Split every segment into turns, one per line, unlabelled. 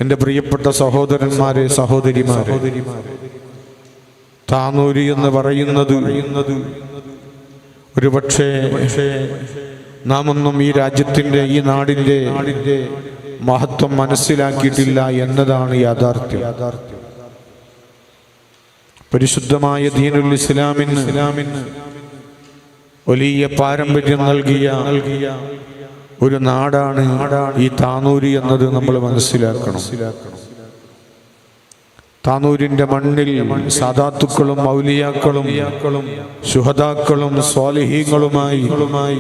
എൻ്റെ പ്രിയപ്പെട്ട സഹോദരന്മാരെ, സഹോദരിമാരെ, താനൂരി എന്ന് പറയുന്നത് ഒരുപക്ഷേ നാം ഒന്നും ഈ രാജ്യത്തിൻ്റെ, ഈ നാടിൻ്റെ മഹത്വം മനസ്സിലാക്കിയിട്ടില്ല എന്നതാണ് യാഥാർത്ഥ്യം. പരിശുദ്ധമായ ദീനുൽ ഇസ്ലാമിന് വലിയ പാരമ്പര്യം നൽകിയ ഒരു നാടാണ് ഈ താനൂരി എന്നത് നമ്മൾ മനസ്സിലാക്കണം. താനൂരിന്റെ മണ്ണിൽ സാദാത്തുക്കളും ഔലിയാക്കളും ശുഹദാക്കളും സ്വാലിഹീങ്ങളുമായി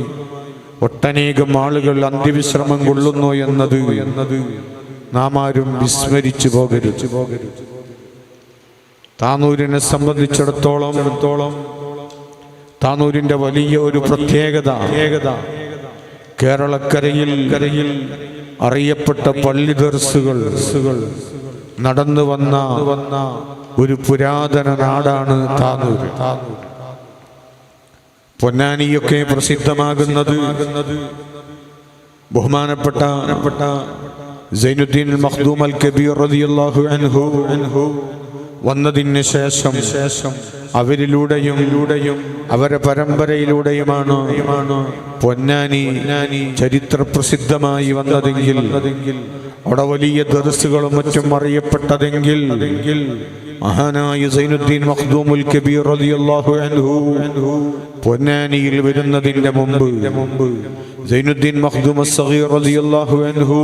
ഒട്ടനേകം ആളുകൾ അന്ത്യവിശ്രമം കൊള്ളുന്നു എന്നത് നാം ആരും വിസ്മരിച്ചു പോകരുത്. താനൂരിനെ സംബന്ധിച്ചിടത്തോളം താനൂരിന്റെ വലിയ ഒരു പ്രത്യേകത കേരളക്കരയിൽ അറിയപ്പെട്ട പള്ളി ദർസുകൾ നടന്നു വന്ന ഒരു പുരാതന നാടാണ് താനൂർ. പൊന്നാനിയൊക്കെ പ്രസിദ്ധമാകുന്നത് ബഹുമാനപ്പെട്ട സൈനുദ്ദീൻ മഖ്ദൂം അൽ കബീർ റളിയല്ലാഹു അൻഹു വന്നതിന് ശേഷം അവരിലൂടെയും അവരുടെ പരമ്പരയിലൂടെയുമാണ് പൊന്നാനി ചരിത്ര പ്രസിദ്ധമായി വന്നതെങ്കിൽ, അവിടെ വലിയ ദർസുകളും മറ്റും അറിയപ്പെട്ടതെങ്കിൽ മഹാനായ സൈനുദ്ദീൻ മഖ്ദൂമുൽ കബീർ റളിയല്ലാഹു അൻഹു പൊന്നാനിയിൽ വരുന്നതിന്റെ മുമ്പ് സൈനുദ്ദീൻ മഖ്ദൂം അസ്സഗീർ റളിയല്ലാഹു അൻഹു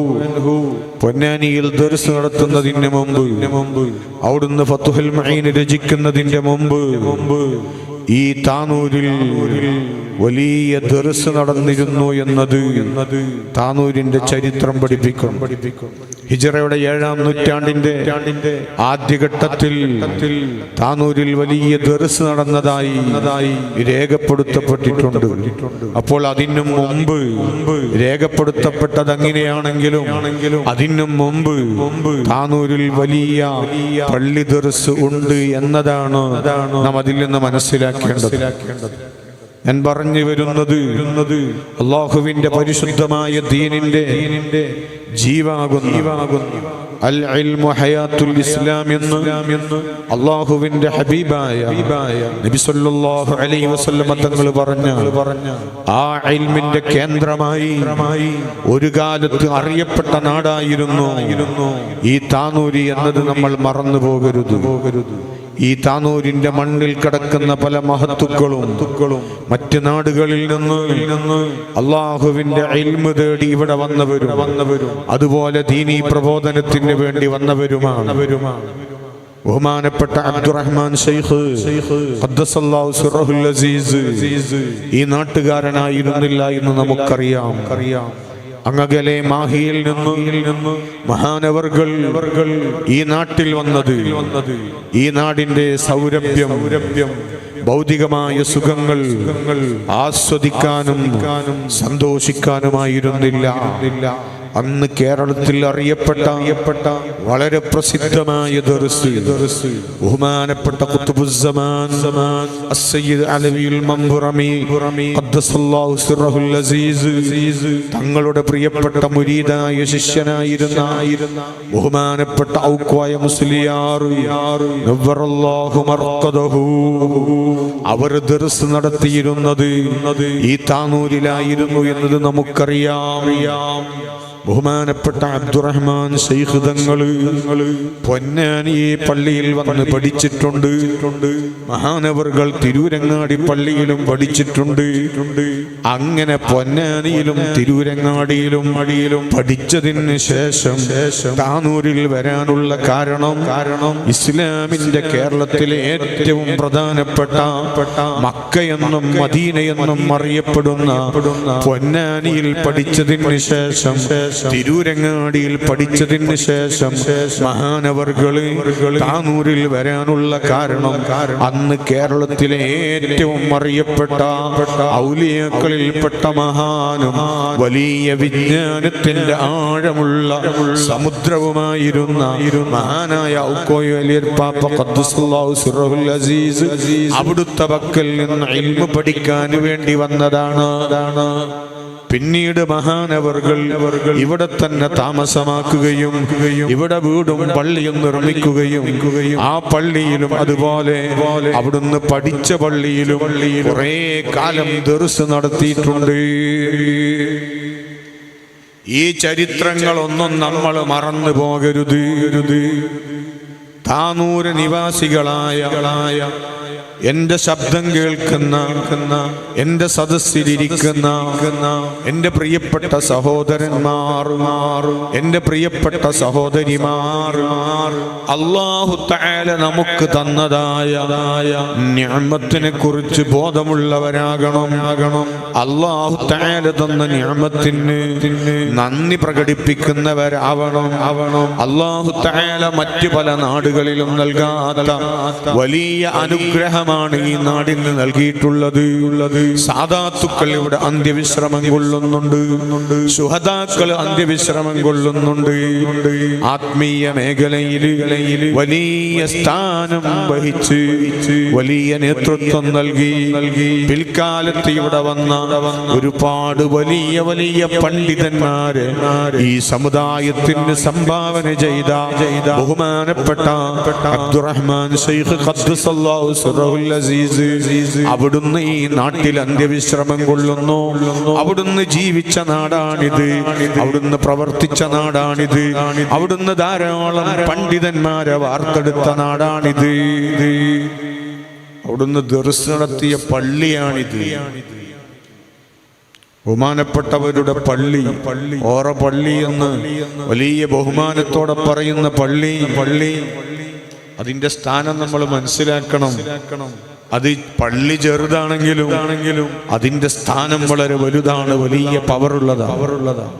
പൊന്നാനിയിൽ ദർസ് നടത്തുന്നതിന് മുമ്പ് അവിടുന്ന് ഫത്ഹുൽ മുഈൻ രചിക്കുന്നതിന്റെ മുമ്പ് ഈ താനൂരിൽ വലിയ ദർസ് നടന്നിരുന്നു എന്നത് താനൂരിന്റെ ചരിത്രം പഠിപ്പിക്കും. ഹിജ്റയുടെ 7-ാം നൂറ്റാണ്ടിന്റെ ആദ്യഘട്ടത്തിൽ താനൂരിൽ വലിയ ദർസ് നടന്നതായി രേഖപ്പെടുത്തപ്പെട്ടിട്ടുണ്ട്. അപ്പോൾ അതിനും മുമ്പ് രേഖപ്പെടുത്തപ്പെട്ടത് അങ്ങനെയാണെങ്കിലും അതിനും മുമ്പ് താനൂരിൽ വലിയ പള്ളി ദർസ് ഉണ്ട് എന്നതാണ് നാം അതിൽ നിന്ന് മനസ്സിലാക്കേണ്ടത്. ഞാൻ പറഞ്ഞു വരുന്നത് അല്ലാഹുവിന്റെ പരിശുദ്ധമായ ദീനിന്റെ ജീവാകുന്നു. അൽ ഇൽമു ഹയാത്തുൽ ഇസ്ലാം എന്ന് അല്ലാഹുവിന്റെ ഹബീബായ നബി സല്ലല്ലാഹു അലൈഹി വസല്ലം തങ്ങൾ പറഞ്ഞ ആ ഇൽമിന്റെ കേന്ദ്രമായി ഒരു കാലത്ത് അറിയപ്പെട്ട നാടായിരുന്നു ഈ താനൂരി എന്നത് നമ്മൾ മറന്നു പോകരുത്. ഈ താനൂരിന്റെ മണ്ണിൽ കിടക്കുന്ന പല മഹത്തുക്കളും മറ്റ് നാടുകളിൽ നിന്ന് അള്ളാഹുവിന്റെ ഇൽമ് തേടി ഇവിടെ വന്നവരും അതുപോലെ ദീനീ പ്രബോധനത്തിന് വേണ്ടി വന്നവരുമാണ്. ബഹുമാനപ്പെട്ട അബ്ദുറഹ്മാൻ ശൈഖ് ഖദ്ദസല്ലാഹു സിറഹുൽ അസീസ് ഈ നാട്ടുകാരനായിരുന്നില്ല എന്ന് നമുക്കറിയാം. അങ്ങകലെ മാഹിയിൽ നിന്ന് മഹാനവർകൾ ഈ നാട്ടിൽ വന്നത് ഈ നാടിന്റെ സൗരഭ്യം ഭൗതികമായ സുഖങ്ങൾ ആസ്വദിക്കാനും സന്തോഷിക്കാനുമായിരുന്നില്ല. അന്ന് കേരളത്തിൽ അറിയപ്പെട്ട വളരെ പ്രസിദ്ധമായ ദർസ് ബഹുമാനപ്പെട്ട ഖുത്ബുസ്സമാൻ അസ്സയ്യിദ് അലവിയുൽ മംബുറമി ഖദ്ദസല്ലാഹു സിറഹുൽ അസീസ് തങ്ങളുടെ പ്രിയപ്പെട്ട മുരീദായ ശിഷ്യനായിരുന്ന ബഹുമാനപ്പെട്ട ഔഖ്വായ മുസ്ലിയാർ നവ്വറല്ലാഹു മർഖദഹു അവർ ദർസ് നടത്തിയിരുന്നത് ഈ താനൂരിലായിരുന്നു എന്നത് നമുക്കറിയാം. ബഹുമാനപ്പെട്ട അബ്ദുറഹ്മാൻ ശൈഖ് തങ്ങൾ പൊന്നാനി പള്ളിയിൽ വന്ന് പഠിച്ചിട്ടുണ്ട്. മഹാനവർകൾ തിരൂരങ്ങാടി പള്ളിയിലും പഠിച്ചിട്ടുണ്ട്. അങ്ങനെ പൊന്നാനിയിലും തിരൂരങ്ങാടിയിലും പഠിച്ചതിന് ശേഷം താനൂരിൽ വരാനുള്ള കാരണം ഇസ്ലാമിന്റെ കേരളത്തിലെ ഏറ്റവും പ്രധാനപ്പെട്ട മക്കയെന്നും മദീനയെന്നും അറിയപ്പെടുന്ന പൊന്നാനിയിൽ പഠിച്ചതിന് ശേഷം തിരൂരങ്ങാടിയിൽ പഠിച്ചതിന് ശേഷം മഹാനവർകള് താനൂരിൽ വരാനുള്ള കാരണം അന്ന് കേരളത്തിലെ ഏറ്റവും അറിയപ്പെട്ട ഔലിയാക്കളിൽപ്പെട്ട മഹാനും വലിയ വിജ്ഞാനത്തിന്റെ ആഴമുള്ള സമുദ്രവുമായിരുന്ന മഹാനായ ഔക്കോയ പാപ്പ ഖദ്ദസല്ലാഹു സിറഹുൽ അസീസ് അവിടുത്തെ പക്കൽ നിന്ന് ഇൽമു പഠിക്കാൻ വേണ്ടി വന്നതാണ്. പിന്നീട് മഹാനവർകൾ ഇവിടെ തന്നെ താമസമാക്കുകയും ഇവിടെ വീടും പള്ളിയും നിർമ്മിക്കുകയും ആ പള്ളിയിലും അതുപോലെ അവിടുന്ന് പഠിച്ച പള്ളിയിലും കുറേ കാലം ദർസ് നടത്തിയിട്ടുണ്ട്. ഈ ചരിത്രങ്ങളൊന്നും നമ്മൾ മറന്നു പോകരുത്. താനൂര് നിവാസികളായ എന്റെ ശബ്ദം കേൾക്കുന്ന എന്റെ സദസ്സിലിരിക്കുന്ന എന്റെ പ്രിയപ്പെട്ട സഹോദരന്മാർ, എന്റെ പ്രിയപ്പെട്ട സഹോദരിമാർ, അല്ലാഹു തആല നമുക്ക് തന്നതായ നിഅമത്തിനെ കുറിച്ച് ബോധമുള്ളവരാകണം. അല്ലാഹു തആല തന്ന നിഅമത്തിന് നന്ദി പ്രകടിപ്പിക്കുന്നവരാവണം. അല്ലാഹു തആല മറ്റു പല നാടുകളിലും നൽകാത്ത വലിയ അനുഗ്രഹം ഈ നാടിന് നൽകിയിട്ടുള്ളത്. സാദാത്തുക്കൾ ഇവിടെ അന്ത്യവിശ്രമം കൊള്ളുന്നുണ്ട്, ശുഹദാക്കൾ അന്ത്യവിശ്രമം കൊള്ളുന്നുണ്ട്. ആത്മീയ മേഖലയിൽ വലിയ സ്ഥാനം വഹിച്ച് വലിയ നേതൃത്വം നൽകി പിൽക്കാലത്ത് ഇവിടെ വന്ന ഒരുപാട് വലിയ പണ്ഡിതന്മാര് ഈ സമുദായത്തിന് സംഭാവന ചെയ്ത ബഹുമാനപ്പെട്ട അബ്ദുറഹ്മാൻ ശൈഖ് ഖദ്ദസല്ലാഹു സിറഹുൽ അസീസ് അവിടുന്ന് ഈ നാട്ടിൽ അന്ത്യവിശ്രമം കൊള്ളുന്നു. അവിടുന്ന് ജീവിച്ച നാടാണിത്, അവിടുന്ന് പ്രവർത്തിച്ച നാടാണിത്, അവിടുന്ന് ധാരാളം പണ്ഡിതന്മാരെ വാർത്തെടുത്ത നാടാണിത്, അവിടുന്ന് ദർസ് നടത്തിയ പള്ളിയാണിത്. ബഹുമാനപ്പെട്ടവരുടെ പള്ളി, ഓറ പള്ളി എന്ന് വലിയ ബഹുമാനത്തോടെ പറയുന്ന പള്ളി, അതിന്റെ സ്ഥാനം നമ്മൾ മനസ്സിലാക്കണം. അത് പള്ളി ചെറുതാണെങ്കിലും അതിന്റെ സ്ഥാനം വളരെ വലുതാണ്, വലിയ പവറുള്ളതാണ്.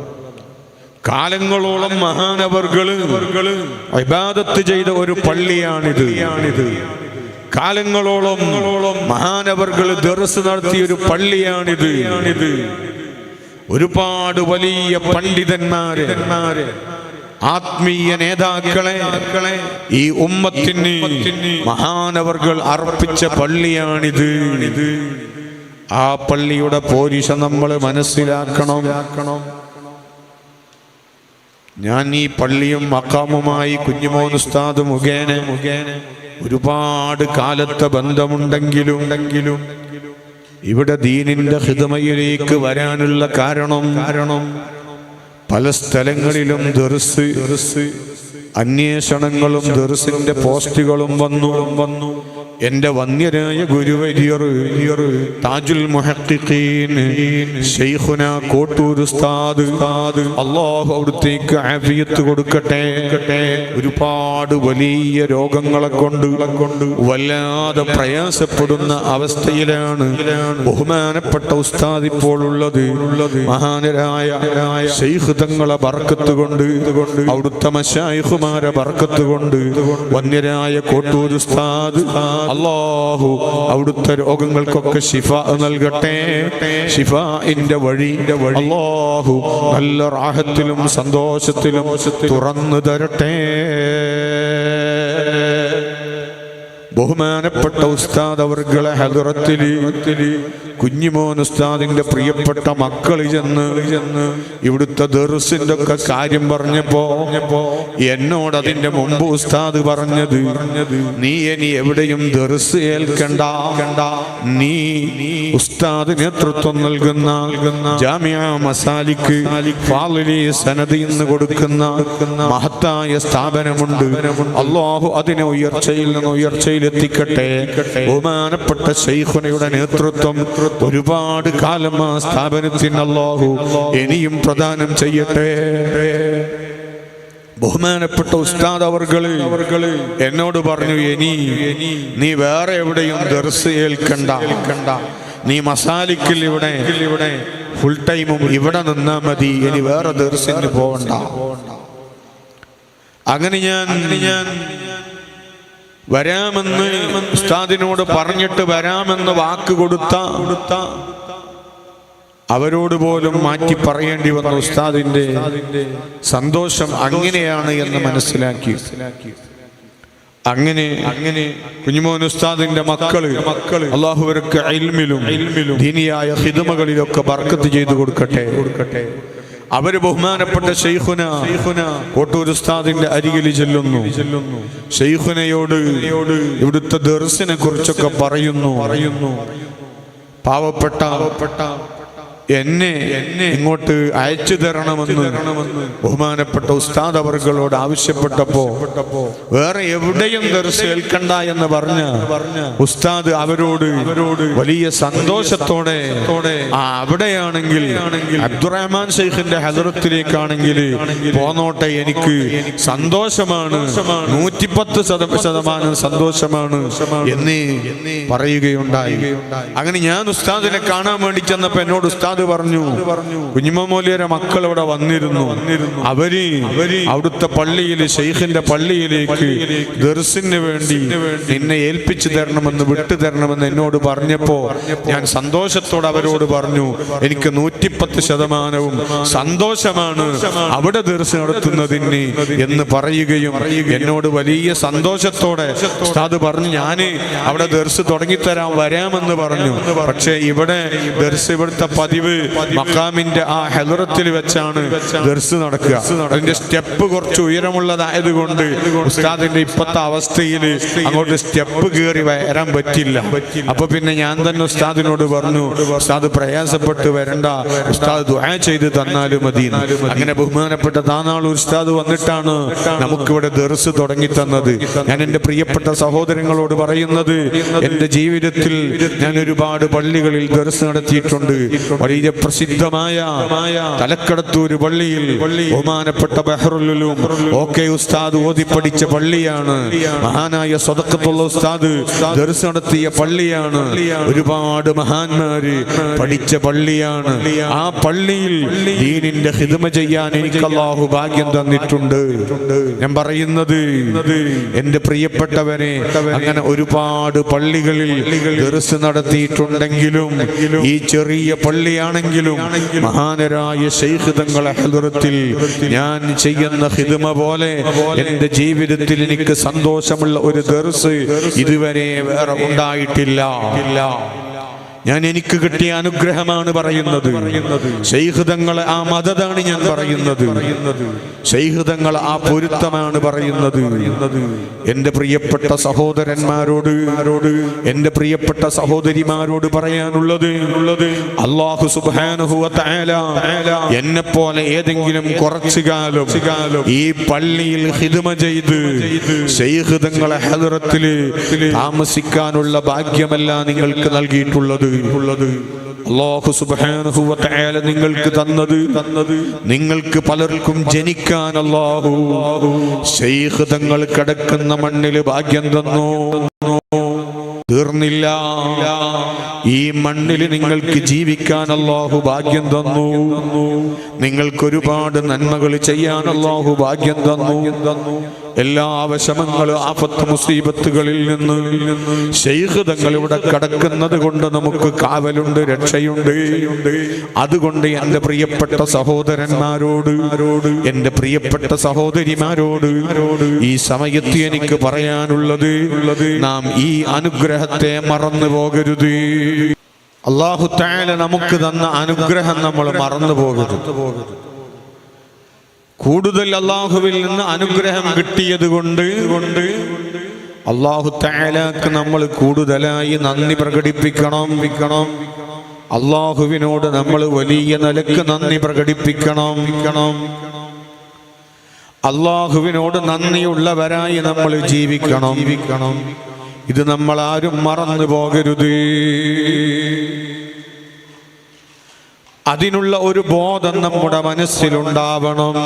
കാലങ്ങളോളം മഹാനവർകള് ഇബാദത്ത് ചെയ്ത ഒരു പള്ളിയാണിത്. കാലങ്ങളോളം മഹാനവർകള് ദർസ് നടത്തിയ ഒരു പള്ളിയാണിത്. ഒരുപാട് വലിയ പണ്ഡിതന്മാരെ, ആത്മീയ നേതാക്കളെ ഈ ഉമ്മത്തിന് മഹാനവർകൾ അർപ്പിച്ച പള്ളിയാണിത്. ആ പള്ളിയുടെ പോരിശ നമ്മൾ മനസ്സിലാക്കണം. ഞാൻ ഈ പള്ളിയും മഖാമുമായി കുഞ്ഞുമോൻ ഉസ്താദ് മുഖേന ഒരുപാട് കാലത്തെ ബന്ധമുണ്ടെങ്കിലും ഇവിടെ ദീനിന്റെ ഖിദ്മയിലേക്ക് വരാനുള്ള കാരണം പല സ്ഥലങ്ങളിലും ദർസ് അന്വേഷണങ്ങളും ദർസിന്റെ പോസ്റ്റുകളും വന്നു. എന്റെ വന്യരായ ഗുരുവര്യർ താജുൽ മുഹഖിഖീൻ ശൈഖുന കോട്ടൂർ ഉസ്താദ്, അല്ലാഹു അവിടുത്തേക്ക് ആഫിയത്ത് കൊടുക്കട്ടെ. ഒരുപാട് വലിയ രോഗങ്ങളെ കൊണ്ട് വല്ലാതെ പ്രയാസപ്പെടുന്ന അവസ്ഥയിലാണ് ബഹുമാനപ്പെട്ട ഉസ്താദ് ഇപ്പോൾ ഉള്ളത്. മഹാനരായ ശൈഖ് തങ്ങളെ ബർക്കത്ത് കൊണ്ട്, അവിടുത്തെ മശായിഖുമാരെ ബർക്കത്ത് കൊണ്ട് വന്യരായ കോട്ടൂർ ഉസ്താദ് അല്ലാഹു അവിടുത്തെ രോഗങ്ങൾക്കൊക്കെ ശിഫ നൽകട്ടെ. ശിഫാഇന്റെ വഴി അല്ലാഹു നല്ല റാഹത്തിലും സന്തോഷത്തിലും തുറന്നു തരട്ടെ. ബഹുമാനപ്പെട്ട ഉസ്താദ് അവർകളെ ഹദ്റത്തിൽ കുഞ്ഞിമോൻ ഉസ്താദിന്റെ പ്രിയപ്പെട്ട മക്കൾ ചെന്ന് ഇവിടുത്തെ ദർസിന്റെ ഒക്കെ കാര്യം പറഞ്ഞപ്പോ എന്നോട് അതിന്റെ മുമ്പ് ഉസ്താദ് പറഞ്ഞത്, നീ ഇനി എവിടെയും ദർസ് ഏൽക്കണ്ട, നീ ഉസ്താദ് നേതൃത്വം നൽകുന്ന ജാമിഅ മസാലിക് ഫാളിലി സനദ് എന്ന് കൊടുക്കുന്ന മഹത്തായ സ്ഥാപനമുണ്ട്. അല്ലാഹു അതിനെ ഉയർച്ചയിൽ നിന്ന് ഉയർച്ചയിലെത്തിക്കട്ടെ. ബഹുമാനപ്പെട്ട ശൈഖുനയുടെ നേതൃത്വം ഒരുപാട് കാലം ആ സ്ഥാപനത്തിന് അല്ലാഹു ഇനിയും പ്രദാനം ചെയ്യട്ടെ. ബഹുമാനപ്പെട്ട ഉസ്താദ് അവർകള് എന്നോട് പറഞ്ഞു, ഇനി നീ വേറെ എവിടെയും ദർസ് ഏൽക്കണ്ട, നീ മസാലിക്കിൽ ഇവിടെ ഫുൾ ടൈമും ഇവിടെ നിന്നാ മതി, ഇനി വേറെ ദർസിന് പോവണ്ട. അങ്ങനെ ഞാൻ വരാമെന്ന് ഉസ്താദിനോട് പറഞ്ഞിട്ട് വരാമെന്ന് വാക്ക് കൊടുത്ത അവരോട് പോലും മാറ്റി പറയേണ്ടി വന്ന ഉസ്താദിന്റെ സന്തോഷം അങ്ങനെയാണ് എന്ന് മനസ്സിലാക്കി. അങ്ങനെ കുഞ്ഞുമോൻ ഉസ്താദിന്റെ മക്കള് അല്ലാഹു അവർക്ക് ഇൽമിലും ദീനിയായ ഖിദ്മകളിലൊക്കെ ബർക്കത്ത് ചെയ്തു കൊടുക്കട്ടെ. അവര് ബഹുമാനപ്പെട്ട ശൈഖുന കോട്ടൂർ ഉസ്താദിന്റെ അരികിൽ ചെല്ലുന്നു. ശൈഖുനയോട് ഇവിടുത്തെ ദർസിനെ കുറിച്ചൊക്കെ പറയുന്നു. പാവപ്പെട്ട എന്നെ ഇങ്ങോട്ട് അയച്ചു തരണമെന്ന് ബഹുമാനപ്പെട്ട ഉസ്താദ് അവർകളോട് ആവശ്യപ്പെട്ടപ്പോ വേറെ എവിടെയും ദർസ് ഏൽക്കണ്ട എന്ന് പറഞ്ഞ ഉസ്താദ് അവരോട് വലിയ സന്തോഷത്തോടെ അവിടെയാണെങ്കിൽ അബ്ദുറഹ്മാൻ ശൈഖിന്റെ ഹദറത്തിലേക്കാണെങ്കിൽ പോന്നോട്ടെ, എനിക്ക് സന്തോഷമാണ്, 110% സന്തോഷമാണ് എന്ന് പറയുകയുണ്ടായി. അങ്ങനെ ഞാൻ ഉസ്താദിനെ കാണാൻ വേണ്ടി ചെന്നപ്പോ എന്നോട് ഉസ്താദ് പറഞ്ഞു, കുഞ്ഞിമൗലവിയുടെ മക്കൾ ഇവിടെ വന്നിരുന്നു, അവര് അവിടുത്തെ പള്ളിയിൽ ശൈഖിന്റെ പള്ളിയിലേക്ക് ദർസിന് വേണ്ടി നിന്നെ ഏൽപ്പിച്ചു തരണമെന്ന് വിട്ടു തരണമെന്ന് എന്നോട് പറഞ്ഞപ്പോ ഞാൻ സന്തോഷത്തോടെ അവരോട് പറഞ്ഞു, എനിക്ക് 110% സന്തോഷമാണ് അവിടെ ദർസ് നടത്തുന്നതിന് എന്ന് പറയുകയും എന്നോട് വലിയ സന്തോഷത്തോടെ ഉസ്താദ് പറഞ്ഞു, ഞാന് അവിടെ ദർസ് തുടങ്ങിത്തരാൻ വരാമെന്ന് പറഞ്ഞു. പക്ഷെ ഇവിടെ ദർസ് ഇവിടുത്തെ പതിവ് മഖാമിന്റെ ആ ഹദറത്തിൽ വെച്ചാണ് ദർസ് നടക്കുക. അതിന്റെ സ്റ്റെപ്പ് കുറച്ച് ഉയരമുള്ളതായത് കൊണ്ട് ഉസ്താദിന്റെ ഇപ്പത്തെ അവസ്ഥയിൽ അങ്ങോട്ട് സ്റ്റെപ്പ് കയറി വരാൻ പറ്റില്ല. അപ്പൊ പിന്നെ ഞാൻ തന്നെ ഉസ്താദിനോട് പറഞ്ഞു, ഉസ്താദ് പ്രയാസപ്പെട്ട് വരണ്ട, ഉസ്താദ് ദുആ ചെയ്ത് തന്നാലും മതി. അങ്ങനെ ബഹുമാനപ്പെട്ട താനാളൂർ ഉസ്താദ് വന്നിട്ടാണ് നമുക്കിവിടെ ദർസ് തുടങ്ങി തന്നത്. ഞാൻ എന്റെ പ്രിയപ്പെട്ട സഹോദരങ്ങളോട് പറയുന്നത്, എന്റെ ജീവിതത്തിൽ ഞാൻ ഒരുപാട് പള്ളികളിൽ ദർസ് നടത്തിയിട്ടുണ്ട്. വലിയ പ്രസിദ്ധമായ തലക്കടത്തൂർ പള്ളിയിൽ ബഹുമാനപ്പെട്ട ബഹ്റുൽ ഉലൂം ഓക്കെ ഉസ്താദ് ഓതി പഠിച്ച പള്ളിയാണ്. മഹാനായ സദഖത്തുള്ള ഉസ്താദ് ദർസ് നടത്തിയ പള്ളിയാണ്. ഒരുപാട് മഹാന്മാര് പഠിച്ച പള്ളിയാണ്. ആ പള്ളിയിൽ ദീനിന്റെ ഖിദ്മ ചെയ്യാൻ എനിക്ക് അല്ലാഹു ഭാഗ്യം തന്നിട്ടുണ്ട്. ഞാൻ പറയുന്നത്, എന്റെ പ്രിയപ്പെട്ടവരെ, അങ്ങനെ ഒരുപാട് പള്ളികളിൽ ദർസ് നടത്തിയിട്ടുണ്ടെങ്കിലും ഈ ചെറിയ പള്ളിയാണെങ്കിലും മഹാനരായ ശൈഖ് തങ്ങളെ ഹദറത്തിൽ ഞാൻ ചെയ്യുന്ന ഖിദ്മ പോലെ എന്റെ ജീവിതത്തിൽ എനിക്ക് സന്തോഷമുള്ള ഒരു ദർസ് ഇതുവരെ വേറെ ഉണ്ടായിട്ടില്ല. ഞാൻ എനിക്ക് കിട്ടിയ അനുഗ്രഹമാണ് പറയുന്നത്. ശൈഖ് തങ്ങളെ ആ മദതാണ് ഞാൻ പറയുന്നത്. ശൈഖ് തങ്ങളെ ആ പൊരുത്തമാണ് പറയുന്നത്. എന്റെ പ്രിയപ്പെട്ട സഹോദരന്മാരോട്, എന്റെ പ്രിയപ്പെട്ട സഹോദരിമാരോട് പറയാനുള്ളത്, അല്ലാഹു സുബ്ഹാനഹു വ തആല എന്നെ പോലെ ഏതെങ്കിലും കുറച്ചു കാലം ഈ പള്ളിയിൽ ഖിദ്മ ചെയ്ത് ശൈഖ് തങ്ങളെ ഹദറത്തിൽ താമസിക്കാനുള്ള ഭാഗ്യമല്ല നിങ്ങൾക്ക് നൽകിയിട്ടുള്ളത്. അല്ലാഹു സുബ്ഹാനഹു വ തആല നിങ്ങൾക്ക് തന്നത്, നിങ്ങൾക്ക് പലർക്കും ജനിക്കാൻ അല്ലാഹു ശൈഖ് തങ്ങൾ കിടക്കുന്ന മണ്ണിൽ ഭാഗ്യം തന്നു. തീർന്നില്ല, ഈ മണ്ണിൽ നിങ്ങൾക്ക് ജീവിക്കാൻ അല്ലാഹു ഭാഗ്യം തന്നു. നിങ്ങൾക്ക് ഒരുപാട് നന്മകൾ ചെയ്യാൻ അല്ലാഹു ഭാഗ്യം തന്നു. എല്ലാ അവശമങ്ങളും ആഫത്ത് മുസീബത്തുകളിൽ നിന്ന് ശൈഖ് തങ്ങൾ ഇവിടെ കടക്കുന്നത് കൊണ്ട് നമുക്ക് കാവലുണ്ട്, രക്ഷയുണ്ട്. അതുകൊണ്ട് എന്റെ പ്രിയപ്പെട്ട സഹോദരന്മാരോട്, എന്റെ പ്രിയപ്പെട്ട സഹോദരിമാരോട് ഈ സമയത്ത് എനിക്ക് പറയാനുള്ളത്, നാം ഈ അനുഗ്രഹത്തെ മറന്നു പോകരുത്. അല്ലാഹു തആല നമുക്ക് തന്ന അനുഗ്രഹം നമ്മൾ മറന്നു പോകരുത്. കൂടുതൽ അല്ലാഹുവിൽ നിന്ന് അനുഗ്രഹം കിട്ടിയത് കൊണ്ട് അല്ലാഹു തആലക്ക് നമ്മൾ കൂടുതലായി നന്ദി പ്രകടിപ്പിക്കണം. അല്ലാഹുവിനോട് നമ്മൾ വലിയ നിലക്ക് നന്ദി പ്രകടിപ്പിക്കണം. അല്ലാഹുവിനോട് നന്ദിയുള്ളവരായി നമ്മൾ ജീവിക്കണം. ഇത് നമ്മൾ ആരും മറന്നു പോകരുത്. അതിനുള്ള ഒരു ബോധം നമ്മുടെ മനസ്സിലുണ്ടാവണം.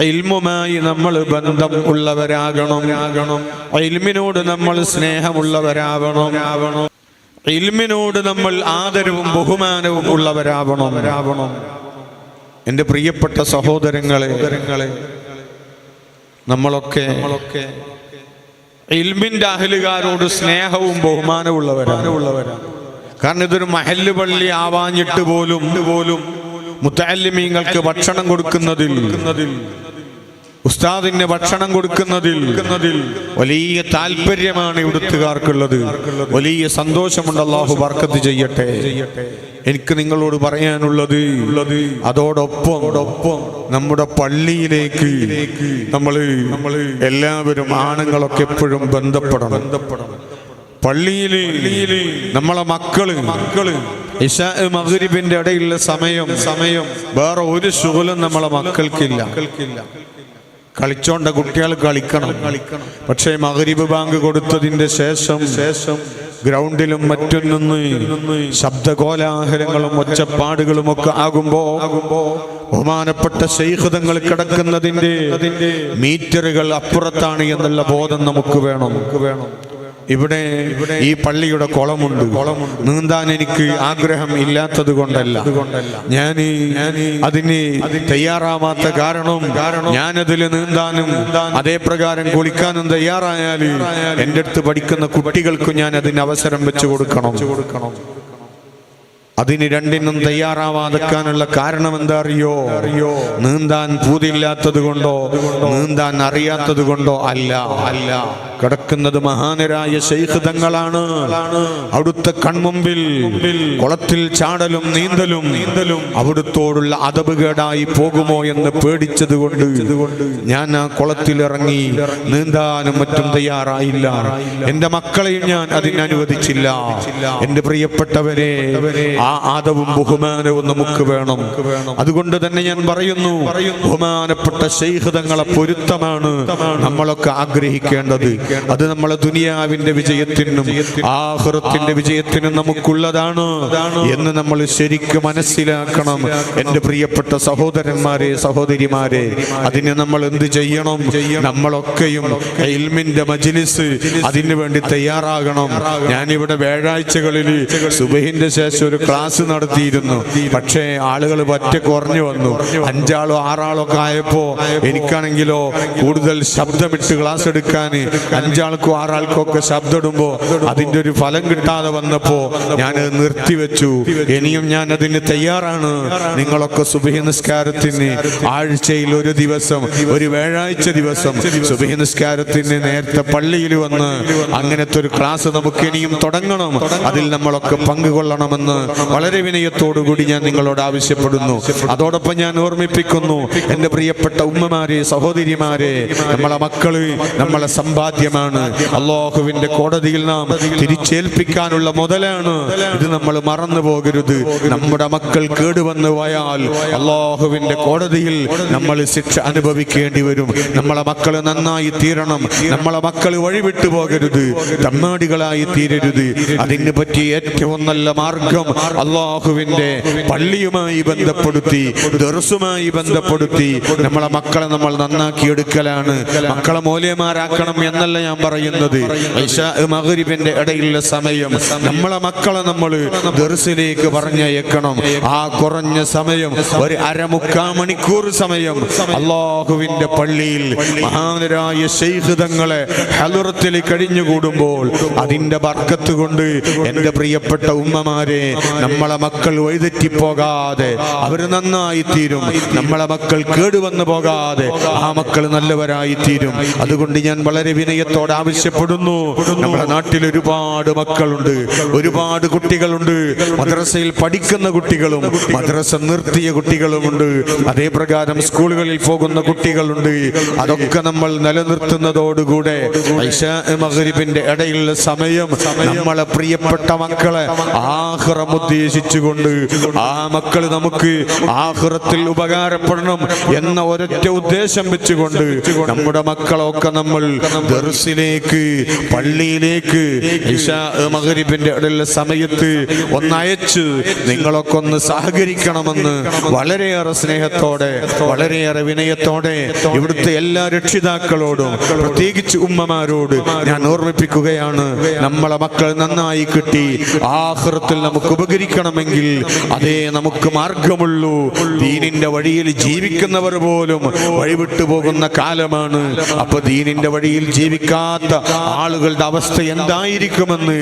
ഇൽമുമായി നമ്മൾ ബന്ധം ഉള്ളവരാകണം. ഇൽമിനോട് നമ്മൾ സ്നേഹമുള്ളവരാവണം. ഇൽമിനോട് നമ്മൾ ആദരവും ബഹുമാനവും ഉള്ളവരാവണം. എൻ്റെ പ്രിയപ്പെട്ട സഹോദരങ്ങളെ, നമ്മളൊക്കെ ഇൽമിന്റെ അഹലുകാരോട് സ്നേഹവും ബഹുമാനവും ഉള്ളവരാണ്. കാരണം ഇതൊരു മഹല്ല് പള്ളി ആവാഞ്ഞിട്ട് പോലും മുത്തഅല്ലിമീങ്ങൾക്ക് ഭക്ഷണം കൊടുക്കുന്നതിൽ, ഉസ്താദിന് ഭക്ഷണം കൊടുക്കുന്നതിൽ വലിയ താല്പര്യമാണ് ഇവിടുത്തുകാർക്കുള്ളത്. വലിയ സന്തോഷമുണ്ട്. അല്ലാഹു ബർക്കത്ത് ചെയ്യട്ടെ. എനിക്ക് നിങ്ങളോട് പറയാനുള്ളത് അതോടൊപ്പം നമ്മുടെ പള്ളിയിലേക്ക് നമ്മൾ എല്ലാവരും ആണുങ്ങളൊക്കെ എപ്പോഴും ബന്ധപ്പെടണം. പള്ളിയിൽ നമ്മളെ മക്കള് ഇശാ മഗ്രിബിന്റെ ഇടയിലുള്ള സമയം വേറെ ഒരു ശുഗലും നമ്മളെ മക്കൾക്കില്ല. കളിച്ചോണ്ട കുട്ടികൾ കളിക്കണം. പക്ഷേ മഗ്രിബ് ബാങ്ക് കൊടുത്തതിന്റെ ശേഷം ഗ്രൗണ്ടിലും മറ്റൊന്ന് ശബ്ദകോലാഹലങ്ങളും ഒച്ചപ്പാടുകളും ഒക്കെ ആകുമ്പോ ബഹുമാനപ്പെട്ട ശൈഖ് തങ്ങൾ കിടക്കുന്നതിന്റെ മീറ്ററുകൾ അപ്പുറത്താണ് എന്നുള്ള ബോധം നമുക്ക് വേണം. ഇവിടെ ഈ പള്ളിയുടെ കുളമുണ്ട്. നീന്താൻ എനിക്ക് ആഗ്രഹം ഇല്ലാത്തത് കൊണ്ടല്ല, ഞാൻ അതിന് തയ്യാറാവാത്ത കാരണം ഞാനതിൽ നീന്താനും അതേ പ്രകാരം കുളിക്കാനും തയ്യാറായാൽ എൻ്റെ അടുത്ത് പഠിക്കുന്ന കുട്ടികൾക്ക് ഞാൻ അതിന് അവസരം വെച്ചു കൊടുക്കണം. അതിന് രണ്ടിനും തയ്യാറാവാതെക്കാനുള്ള കാരണം എന്താ അറിയോ? നീന്താൻ പൂതിയില്ലാത്തത് കൊണ്ടോ നീന്താൻ അറിയാത്തത് കൊണ്ടോ അല്ല. കിടക്കുന്നത് മഹാനരായ ശൈഖ് തങ്ങളാണ്. അവിടുത്തെ കൺമുമ്പിൽ കുളത്തിൽ ചാടലും നീന്തലും അവിടുത്തോടുള്ള അദബുകേടായി പോകുമോ എന്ന് പേടിച്ചത് കൊണ്ട് ഞാൻ ആ കുളത്തിലിറങ്ങി നീന്താനും മറ്റും തയ്യാറായില്ല. എന്റെ മക്കളെയും ഞാൻ അതിനനുവദിച്ചില്ല. എന്റെ പ്രിയപ്പെട്ടവരെ, ആ ആദവും ബഹുമാനവും നമുക്ക് വേണം. അതുകൊണ്ട് തന്നെ ഞാൻ പറയുന്നു, ബഹുമാനപ്പെട്ട ശൈഖ് തങ്ങളെ പൊരുത്തമാണ് നമ്മളൊക്കെ ആഗ്രഹിക്കേണ്ടത്. അത് നമ്മളെ ദുനിയാവിന്റെ വിജയത്തിനും ആഖിറത്തിന്റെ വിജയത്തിനും നമുക്കുള്ളതാണ് എന്ന് നമ്മൾ ശരിക്കും മനസ്സിലാക്കണം. എന്റെ പ്രിയപ്പെട്ട സഹോദരന്മാരെ, സഹോദരിമാരെ, അതിന് നമ്മൾ എന്ത് ചെയ്യണം? നമ്മളൊക്കെയും ഇൽമിന്റെ മജ്ലിസ് അതിനു വേണ്ടി തയ്യാറാകണം. ഞാനിവിടെ വ്യാഴാഴ്ചകളിൽ സുബഹിന്റെ ശേഷം ഒരു ക്ലാസ് നടത്തിയിരുന്നു. പക്ഷേ ആളുകൾ പറ്റ കുറഞ്ഞു വന്നു. 5ആളോ 6ആളോ ഒക്കെ ആയപ്പോ എനിക്കാണെങ്കിലോ കൂടുതൽ ശബ്ദമിട്ട് ക്ലാസ് എടുക്കാൻ 5ആൾക്കോ 6ആൾക്കോ ഒക്കെ ശബ്ദം ഇടുമ്പോ അതിന്റെ ഒരു ഫലം കിട്ടാതെ വന്നപ്പോ ഞാൻ നിർത്തിവെച്ചു. ഇനിയും ഞാൻ അതിന് തയ്യാറാണ്. നിങ്ങളൊക്കെ സുബഹി നിസ്കാരത്തിന് ആഴ്ചയിൽ ഒരു ദിവസം, ഒരു വ്യാഴാഴ്ച ദിവസം സുബഹി നിസ്കാരത്തിന് നേരത്തെ പള്ളിയിൽ വന്ന് അങ്ങനത്തെ ഒരു ക്ലാസ് നമുക്ക് ഇനിയും തുടങ്ങണം. അതിൽ നമ്മളൊക്കെ പങ്കുകൊള്ളണമെന്ന് വളരെ വിനയത്തോടുകൂടി ഞാൻ നിങ്ങളോട് ആവശ്യപ്പെടുന്നു. അതോടൊപ്പം ഞാൻ ഓർമ്മിപ്പിക്കുന്നു, എന്റെ പ്രിയപ്പെട്ട ഉമ്മമാരെ, സഹോദരിമാരെ, നമ്മളെ മക്കള് നമ്മളെ സമ്പാദ്യമാണ്. അല്ലാഹുവിന്റെ കോടതിയിൽ നാം തിരിച്ചേൽപ്പിക്കാനുള്ള മുതലാണ്. ഇത് നമ്മൾ മറന്നു പോകരുത്. നമ്മുടെ മക്കൾ കേടുവന്നു പോയാൽ അല്ലാഹുവിന്റെ കോടതിയിൽ നമ്മൾ ശിക്ഷ അനുഭവിക്കേണ്ടി വരും. നമ്മളെ മക്കള് നന്നായി തീരണം. നമ്മളെ മക്കള് വഴിവിട്ടു പോകരുത്, തമ്മാടികളായി തീരരുത്. അതിന് പറ്റിയ ഏറ്റവും നല്ല മാർഗം അല്ലാഹുവിന്റെ പള്ളിയുമായി ബന്ധപ്പെടുത്തി, ദർസുമായി ബന്ധപ്പെടുത്തി നമ്മളെ മക്കളെ നമ്മൾ നന്നാക്കി എടുക്കലാണ്. മക്കളെ മൂല്യമാരാക്കണം എന്നല്ല ഞാൻ പറയുന്നത്. ഇശാ മഗ്രിബിന്റെ ഇടയിലുള്ള സമയം നമ്മളെ മക്കളെ നമ്മൾ ദർസിലേക്ക് പറഞ്ഞയക്കണം. ആ കുറഞ്ഞ സമയം, ഒരു അരമുക്കാൽ മണിക്കൂർ സമയം അല്ലാഹുവിന്റെ പള്ളിയിൽ മഹാനരായ ശൈഖ് തങ്ങളെ ഹളറത്തിൽ കഴിഞ്ഞുകൂടുമ്പോൾ അതിന്റെ ബർക്കത്ത് കൊണ്ട് എന്റെ പ്രിയപ്പെട്ട ഉമ്മമാരെ, നമ്മളെ മക്കൾ വഴിതെറ്റിപ്പോകാതെ അവര് നന്നായി തീരും. നമ്മളെ മക്കൾ കേടുവന്നു പോകാതെ ആ മക്കൾ നല്ലവരായി തീരും. അതുകൊണ്ട് ഞാൻ വളരെ വിനയത്തോടെ ആവശ്യപ്പെടുന്നു, നമ്മുടെ നാട്ടിൽ ഒരുപാട് മക്കളുണ്ട്, ഒരുപാട് കുട്ടികളുണ്ട്. മദ്രസയിൽ പഠിക്കുന്ന കുട്ടികളും മദ്രസ നിർത്തിയ കുട്ടികളുമുണ്ട്. അതേ പ്രകാരം സ്കൂളുകളിൽ പോകുന്ന കുട്ടികളുണ്ട്. അതൊക്കെ നമ്മൾ നിലനിർത്തുന്നതോടുകൂടെ ഇശാ മഗ്രിബിന്റെ ഇടയിലുള്ള സമയം നമ്മളെ പ്രിയപ്പെട്ട മക്കളെ ആഖിറം ഉദ്ദേശിച്ചുകൊണ്ട് ആ മക്കൾ നമുക്ക് ആഖിറത്തിൽ ഉപകാരപ്പെടണം എന്ന ഒരൊറ്റ ഉദ്ദേശം വെച്ചുകൊണ്ട് നമ്മുടെ മക്കളൊക്കെ നമ്മൾ ദർസിലേക്ക്, പള്ളിയിലേക്ക് ഇശാ മഗ്രിബിന്റെ ഇടയിലുള്ള സമയത്ത് ഒന്നയച്ച് നിങ്ങളൊക്കെ ഒന്ന് സഹകരിക്കണമെന്ന് വളരെയേറെ സ്നേഹത്തോടെ, വളരെയേറെ വിനയത്തോടെ ഇവിടുത്തെ എല്ലാ രക്ഷിതാക്കളോടും പ്രത്യേകിച്ച് ഉമ്മമാരോട് ഞാൻ ഓർമ്മിപ്പിക്കുകയാണ്. നമ്മളെ മക്കൾ നന്നായി കിട്ടി ആഖിറത്തിൽ നമുക്ക് ഉപകരിക്കണമെങ്കിൽ അതേ നമുക്ക് മാർഗമുള്ളൂ. ദീനിന്റെ വഴിയിൽ ജീവിക്കുന്നവർ പോലും വഴിവിട്ടു പോകുന്ന കാലമാണ്. അപ്പൊ ദീനിന്റെ വഴിയിൽ ജീവിക്കാത്ത ആളുകളുടെ അവസ്ഥ എന്തായിരിക്കുമെന്ന്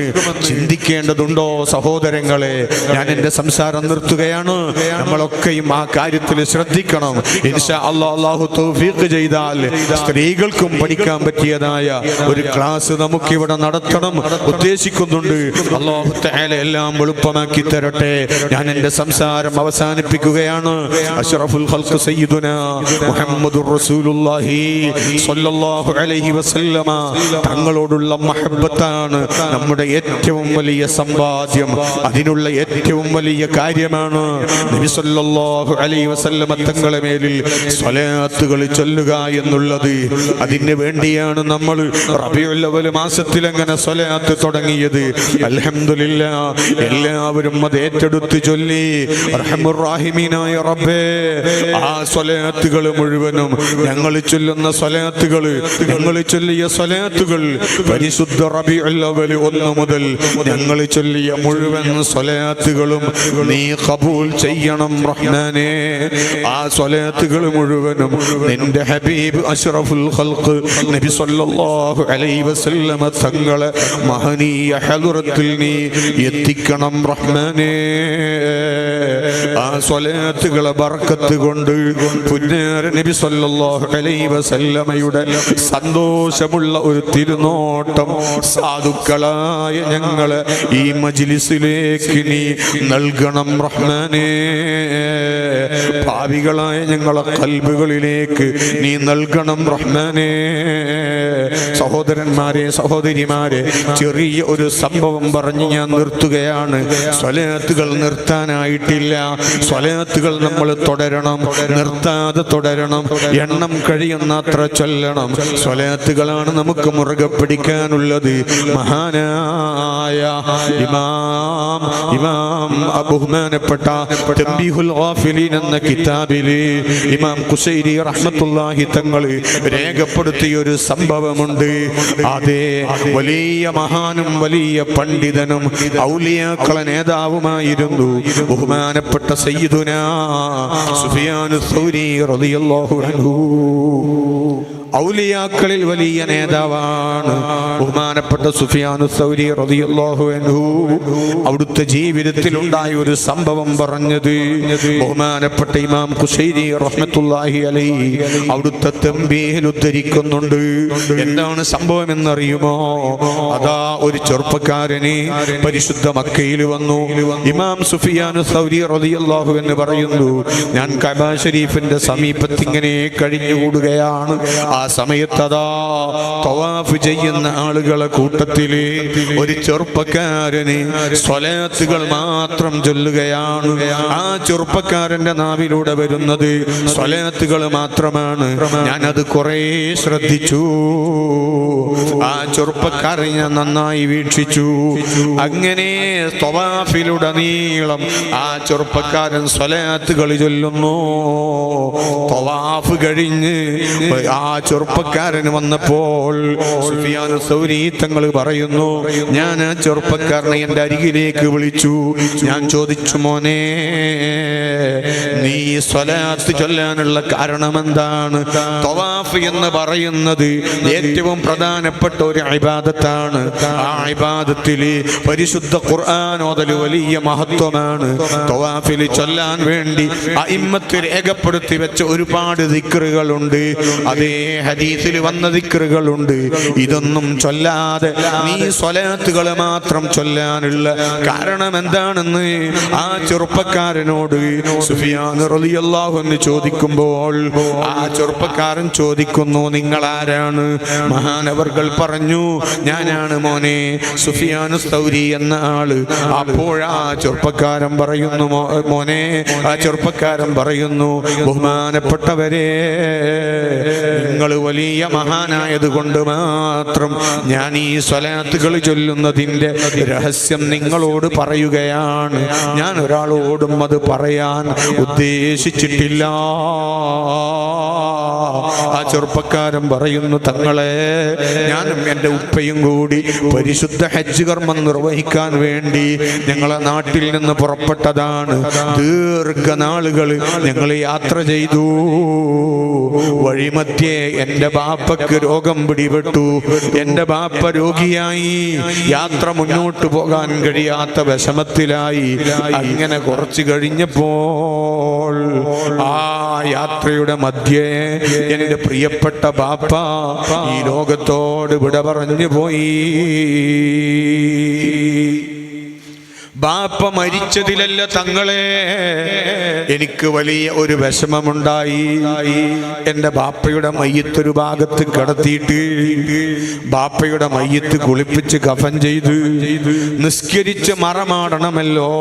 ചിന്തിക്കേണ്ടതുണ്ടോ സഹോദരങ്ങളെ? ഞാൻ എന്റെ സംസാരം നിർത്തുകയാണ്. നമ്മളൊക്കെയും ആ കാര്യത്തിൽ ശ്രദ്ധിക്കണം. ഇൻഷാ അല്ലാഹ്, അല്ലാഹു തൗഫീഖ് ചെയ്താൽ സ്ത്രീകൾക്കും പഠിക്കാൻ പറ്റിയതായ ഒരു ക്ലാസ് നമുക്കിവിടെ നടത്തണം ഉദ്ദേശിക്കുന്നുണ്ട്. അല്ലാഹു തആല എല്ലാം എളുപ്പമാക്കി തരട്ടെ. ഞാൻ എൻ്റെ സംസാരം അവസാനിപ്പിക്കുകയാണ്. അഷ്റഫുൽ ഖൽഖ് സയ്യിദുനാ മുഹമ്മദുർ റസൂലുള്ളാഹി സ്വല്ലല്ലാഹു അലൈഹി വസല്ലമ തങ്ങളോടുള്ള മഹബ്ബത്താണ് നമ്മുടെ ഏറ്റവും വലിയ സമ്പാദ്യം. അതിനുള്ള ഏറ്റവും വലിയ കാര്യമാണ് നബി സല്ലല്ലാഹു അലൈഹി വസല്ലമ തങ്ങളെ മേലിൽ സ്വലാത്തുകൾ ചൊല്ലുക എന്നുള്ളത്. അതിന് വേണ്ടിയാണ് നമ്മൾ റബീഉൽ അവ്വൽ മാസത്തിൽ അങ്ങനെ സ്വലാത്ത് തുടങ്ങിയത്. അൽഹംദുലില്ലാഹ് എല്ലാവരും അത് ഏറ്റെടുത്ത് ചൊല്ലി. അർഹമുർ റഹീമീനായ റബ്ബേ, ആ സ്വലാത്തുകൾ മുഴുവനും ഞങ്ങൾ ചൊല്ലുന്ന സ്വലാത്തുകൾ, ഞങ്ങൾ ചൊല്ലിയ സ്വലാത്തുകൾ പരിശുദ്ധ റബീഉൽ അവ്വൽ 1 മുതൽ ഞങ്ങൾ ചൊല്ലിയ മുഴുവൻ സ്വലാത്തുകളും നീ ഖബൂൽ ചെയ്യണം റഹ്മാനേ. ആ സ്വലാത്തുകൾ മുഴുവനും നിന്റെ ഹബീബ് അഷ്റഫുൽ ഖൽഖ് നബി സല്ലല്ലാഹു അലൈഹി വസല്ലമ തങ്ങളെ മഹനീയ ഹദ്റത്തിൽ നീ എത്തിക്കണം റഹ്മാനേ. ആ സ്വലാത്തുകളെ ബർക്കത്ത് കൊണ്ട് പുണ്യാര നബി സല്ലല്ലാഹു അലൈഹി വസല്ലമയുടെ സന്തോഷമുള്ള ഒരു തിരുനോട്ടം സാധുക്കളായ ഞങ്ങളെ ഈ മജ്ലിസിലേക്ക് നീ നൽകണം റഹ്മാനേ. ഭാവികളായ ഞങ്ങളെ ഖൽബുകളിലേക്ക് നീ നൽകണം റഹ്മാനേ. സഹോദരന്മാരെ, സഹോദരിമാരെ, ചെറിയ ഒരു സംഭവം പറഞ്ഞ് ഞാൻ നിർത്തുകയാണ്. സ്വലാത്തുകൾ നിർത്താനായിട്ടില്ല. സ്വലാത്തുകൾ നമ്മൾ തുടരണം, നിർത്താതെ തുടരണം. എണ്ണം കഴിയുന്നത്ര ചൊല്ലണം. സ്വലാത്തുകളാണ് നമുക്ക് മുറുകെ പിടിക്കാനുള്ളത്. മഹാനായ ഇമാം ബഹുമാനപ്പെട്ട തംബീഹുൽ ഗാഫിലീൻ എന്ന കിതാബില് ഇമാം ഖുശൈരി റഹ്മത്തുള്ളാഹി തങ്ങൾ രേഖപ്പെടുത്തിയ ഒരു സംഭവമുണ്ട്. അതേ വലിയ മഹാനും വലിയ പണ്ഡിതനും ഔലിയാക്കളെ നേതാവുമായിരുന്നു ബഹുമാനപ്പെട്ട സയ്യിദുനാ സുഫിയാനു സൗരി റളിയല്ലാഹു അൻഹു. ഔലിയാക്കളിൽ വലിയ നേതാവാണ് ബഹുമാനപ്പെട്ട സുഫിയാനു സൗരി റളിയല്ലാഹു അൻഹു. അവിടുത്തെ ജീവിതത്തിൽ ഉണ്ടായ ഒരു സംഭവം പറഞ്ഞത് ബഹുമാനപ്പെട്ട ഇമാം ഖുശൈരി റഹ്മത്തുള്ളാഹി അലൈഹി അവിടുത്തെ തംബീഹിൽ ഉദ്ധരിക്കുന്നുണ്ട്. എന്താണ് സംഭവം എന്നറിയുമോ? അതാ ഒരു ചെറുപ്പക്കാരന് പരിശുദ്ധ മക്കയിൽ വന്നു. ഇമാം സുഫിയാനു സൗരി റളിയല്ലാഹു എന്ന് പറയുന്നു, ഞാൻ കഅബ ശരീഫിന്റെ സമീപത്ത് ഇങ്ങനെ കഴിഞ്ഞുകൂടുകയാണ്. ആ സമയത്ത് അതാ തവാഫ് ചെയ്യുന്ന ആളുകളെ കൂട്ടത്തില് ഒരു ചെറുപ്പക്കാരന് സ്വലാത്തുകൾ മാത്രം ചൊല്ലുകയാണ്. ആ ചെറുപ്പക്കാരന്റെ നാവിലൂടെ വരുന്നത് സ്വലാത്തുകൾ മാത്രമാണ്. ഞാനത് കുറെ ശ്രദ്ധിച്ചു. ആ ചെറുപ്പക്കാരൻ ഞാൻ നന്നായി വീക്ഷിച്ചു. അങ്ങനെ തവാഫിലുടനീളം ആ ചെറുപ്പക്കാരൻ സ്വലാത്തുകൾ ചൊല്ലുന്നു. തവാഫ് കഴിഞ്ഞ് ആ ചെറുപ്പക്കാരന് വന്നപ്പോൾ സുഫിയാനു സൗരി തങ്ങൾ പറയുന്നു, ഞാൻ ആ ചെറുപ്പക്കാരനെ എൻ്റെ അരികിലേക്ക് വിളിച്ചു. ഞാൻ ചോദിച്ചു, മോനെ, നീ സ്വലാത്ത് ചൊല്ലാനുള്ള കാരണം എന്താണ്? തവാഫ് എന്ന് പറയുന്നത് ഏറ്റവും പ്രധാനപ്പെട്ട ഒരു ഇബാദത്താണ്. ആ ഇബാദത്തിൽ പരിശുദ്ധ ഖുർആൻ ഓതൽ വലിയ മഹത്വമാണ്. തവാഫിൽ ചൊല്ലാൻ വേണ്ടി അഇമ്മത്ത് രേഖപ്പെടുത്തി വെച്ച ഒരുപാട് ദിക്റുകളുണ്ട്. അതേ ഹദീസിൽ വന്ന ദിക്റുകളുണ്ട്. ഇതൊന്നും ചൊല്ലാതെ നീ സ്വലാത്തുകൾ മാത്രം ചൊല്ലാനുള്ള കാരണം എന്താണെന്ന് ആ ചെറുപ്പക്കാരനോട് സുഫിയാൻ റളിയല്ലാഹു അൻഹു ചോദിക്കുമ്പോൾ ആ ചെറുപ്പക്കാരൻ ചോദിക്കുന്നു, നിങ്ങൾ ആരാണ്? മഹാനവർകൾ പറഞ്ഞു, ഞാനാണ് മോനെ സുഫിയാനു സൗരി എന്ന ആള്. അപ്പോഴാ ചെറുപ്പക്കാരൻ പറയുന്നു, മോനെ, ആ ചെറുപ്പക്കാരൻ പറയുന്നു, ബഹുമാനപ്പെട്ടവരെ, നിങ്ങൾ വലിയ മഹാനായത് കൊണ്ട് മാത്രം ഞാൻ ഈ സ്വലാത്തുകൾ ചൊല്ലുന്നതിൻ്റെ രഹസ്യം നിങ്ങളോട് പറയുകയാണ്. ഞാൻ ഒരാളോടും അത് പറയാൻ ഉദ്ദേശിച്ചിട്ടില്ല. ആ ചെറുപ്പക്കാരൻ പറയുന്നു, തങ്ങളെ, ഞാനും എൻ്റെ ഉപ്പയും കൂടി പരിശുദ്ധ ഹജ്ജ് കർമ്മം നിർവഹിക്കാൻ വേണ്ടി ഞങ്ങളെ നാട്ടിൽ നിന്ന് പുറപ്പെട്ടതാണ്. ദീർഘനാളുകൾ ഞങ്ങൾ യാത്ര ചെയ്തു. വഴിമധ്യേ എൻ്റെ ബാപ്പക്ക് രോഗം പിടിപെട്ടു. എൻ്റെ ബാപ്പ രോഗിയായി. യാത്ര മുന്നോട്ട് പോകാൻ കഴിയാത്ത വിഷമത്തിലായി. അങ്ങനെ കുറച്ച് കഴിഞ്ഞപ്പോൾ ആ യാത്രയുടെ മധ്യേ എൻ്റെ പ്രിയപ്പെട്ട ബാപ്പ ഈ ലോകത്തോട് വിട പറഞ്ഞു പോയി. ബാപ്പ മരിച്ചതിലല്ല തങ്ങളെ എനിക്ക് വലിയ ഒരു വിഷമമുണ്ടായി. എൻ്റെ ബാപ്പയുടെ മയ്യത്തൊരു ഭാഗത്ത് കിടത്തിയിട്ട് ബാപ്പയുടെ മയ്യത്ത് കുളിപ്പിച്ച് കഫൻ ചെയ്ത് നിസ്കരിച്ച് മറമാടണമല്ലോ.